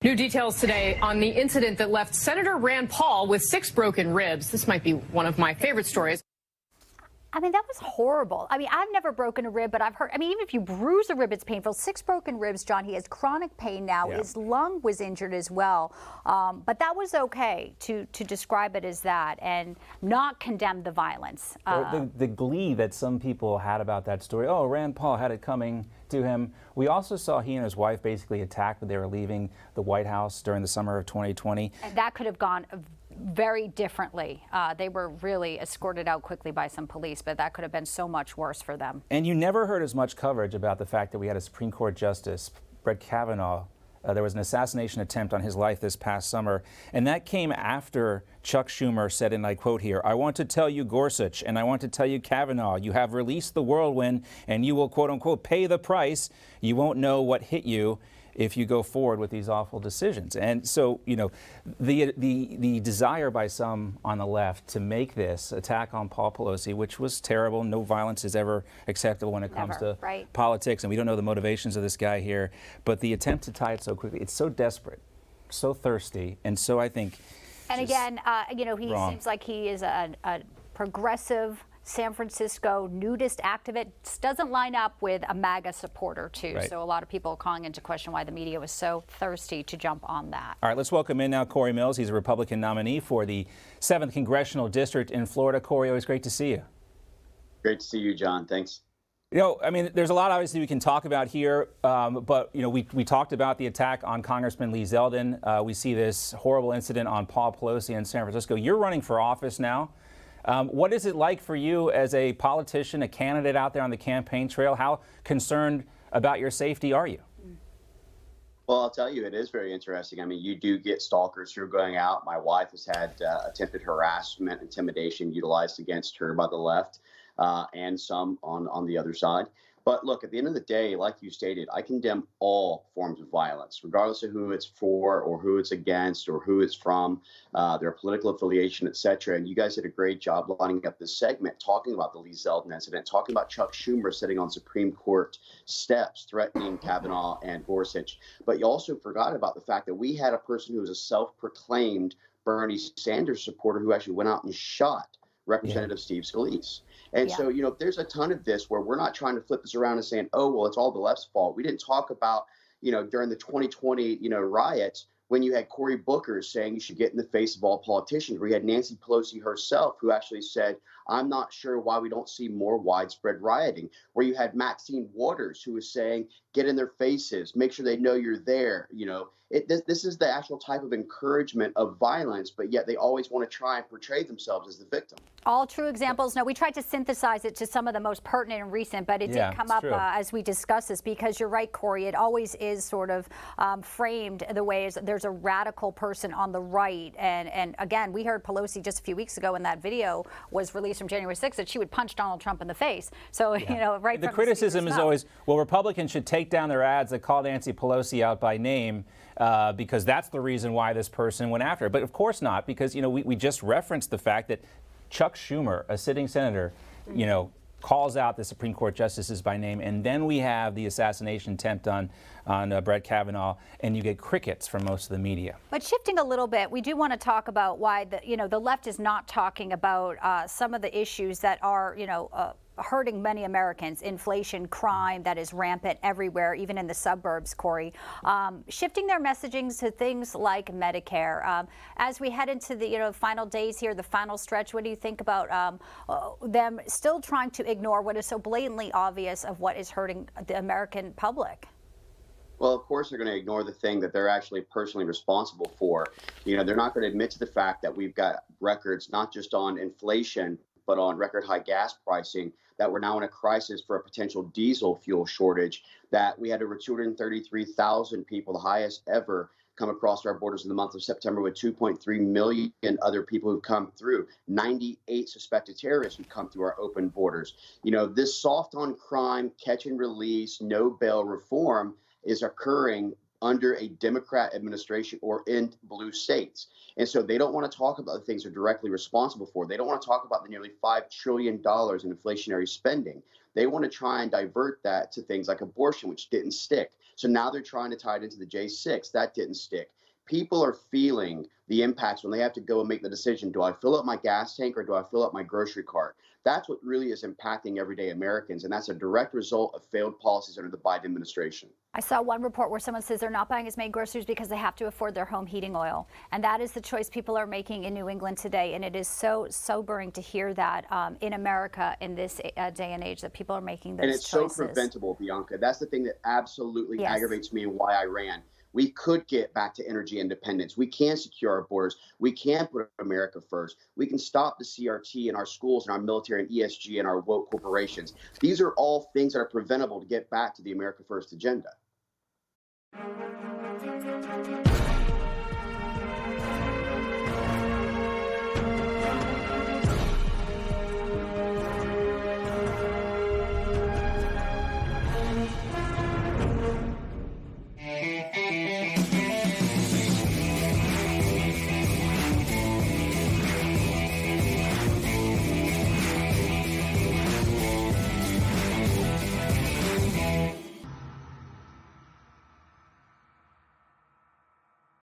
New details today on the incident that left Senator Rand Paul with 6 broken ribs. This might be one of my favorite stories. I mean, that was horrible. I mean, I've never broken a rib, but I've heard, I mean, even if you bruise a rib, it's painful. 6 broken ribs, John. He has chronic pain now. Yeah. His lung was injured as well. But that was okay to describe it as that and not condemn the violence. The glee that some people had about that story. Oh, Rand Paul had it coming to him. We also saw he and his wife basically attacked when they were leaving the White House during the summer of 2020. And that could have gone very differently. They were really escorted out quickly by some police, but that could have been so much worse for them. And you never heard as much coverage about the fact that we had a Supreme Court Justice, Brett Kavanaugh. There was an assassination attempt on his life this past summer, and that came after Chuck Schumer said, and I quote here, "I want to tell you, Gorsuch, and I want to tell you, Kavanaugh, you have released the whirlwind, and you will, quote unquote, pay the price. You won't know what hit you if you go forward with these awful decisions." And so, you know, the desire by some on the left to make this attack on Paul Pelosi, which was terrible, no violence is ever acceptable when it comes to politics, and we don't know the motivations of this guy here, but the attempt to tie it so quickly, it's so desperate, so thirsty, and so I think and again, you know, he seems like he is a progressive San Francisco nudist activist, doesn't line up with a MAGA supporter, too. Right. So a lot of people are calling into question why the media was so thirsty to jump on that. All right, let's welcome in now Cory Mills. He's a Republican nominee for the 7th Congressional District in Florida. Cory, always great to see you. Great to see you, John. Thanks. You know, I mean, there's a lot, obviously, we can talk about here, but, you know, we talked about the attack on Congressman Lee Zeldin. We see this horrible incident on Paul Pelosi in San Francisco. You're running for office now. What is it like for you as a politician, a candidate out there on the campaign trail? How concerned about your safety are you? Well, I'll tell you, it is very interesting. I mean, you do get stalkers who are going out. My wife has had attempted harassment, intimidation utilized against her by the left and some on the other side. But look, at the end of the day, like you stated, I condemn all forms of violence, regardless of who it's for or who it's against or who it's from, their political affiliation, et cetera. And you guys did a great job lining up this segment, talking about the Lee Zeldin incident, talking about Chuck Schumer sitting on Supreme Court steps, threatening Kavanaugh and Gorsuch. But you also forgot about the fact that we had a person who was a self-proclaimed Bernie Sanders supporter who actually went out and shot Representative Steve Scalise. And so, you know, there's a ton of this where we're not trying to flip this around and saying, oh, well, it's all the left's fault. We didn't talk about, you know, during the 2020, you know, riots, when you had Cory Booker saying you should get in the face of all politicians, where you had Nancy Pelosi herself, who actually said, I'm not sure why we don't see more widespread rioting, where you had Maxine Waters, who was saying, get in their faces, make sure they know you're there. You know, this is the actual type of encouragement of violence, but yet they always want to try and portray themselves as the victim. All true examples. No, we tried to synthesize it to some of the most pertinent and recent, but it did come up as we discussed this, because you're right, Cory, it always is sort of framed the way there's a radical person on the right. And again, we heard Pelosi just a few weeks ago when that video was released from January 6th that she would punch Donald Trump in the face. So, you know, right the criticism is always, well, Republicans should take down their ads that call Nancy Pelosi out by name because that's the reason why this person went after her. But of course not, because, you know, we just referenced the fact that Chuck Schumer, a sitting senator, you know, calls out the Supreme Court justices by name, and then we have the assassination attempt on Brett Kavanaugh, and you get crickets from most of the media. But shifting a little bit, we do want to talk about why the left is not talking about some of the issues that are, hurting many Americans. Inflation, crime that is rampant everywhere, even in the suburbs, Cory. Shifting their messaging to things like Medicare. As we head into the final days here, the final stretch, what do you think about them still trying to ignore what is so blatantly obvious of what is hurting the American public? Well, of course, they're going to ignore the thing that they're actually personally responsible for. They're not going to admit to the fact that we've got records not just on inflation, but on record high gas pricing, that we're now in a crisis for a potential diesel fuel shortage, that we had over 233,000 people, the highest ever, come across our borders in the month of September, with 2.3 million other people who've come through, 98 suspected terrorists who've come through our open borders. This soft on crime, catch and release, no bail reform is occurring under a Democrat administration or in blue states. And so they don't want to talk about the things they're directly responsible for. They don't want to talk about the nearly $5 trillion in inflationary spending. They want to try and divert that to things like abortion, which didn't stick. So now they're trying to tie it into the J6. That didn't stick. People are feeling the impacts when they have to go and make the decision, do I fill up my gas tank or do I fill up my grocery cart? That's what really is impacting everyday Americans, and that's a direct result of failed policies under the Biden administration. I saw one report where someone says they're not buying as many groceries because they have to afford their home heating oil. And that is the choice people are making in New England today. And it is so sobering to hear that in America in this day and age, that people are making those choices. And it's so preventable, Bianca. That's the thing that absolutely aggravates me and why I ran. We could get back to energy independence. We can secure our borders. We can put America first. We can stop the CRT in our schools and our military and ESG and our woke corporations. These are all things that are preventable to get back to the America First agenda.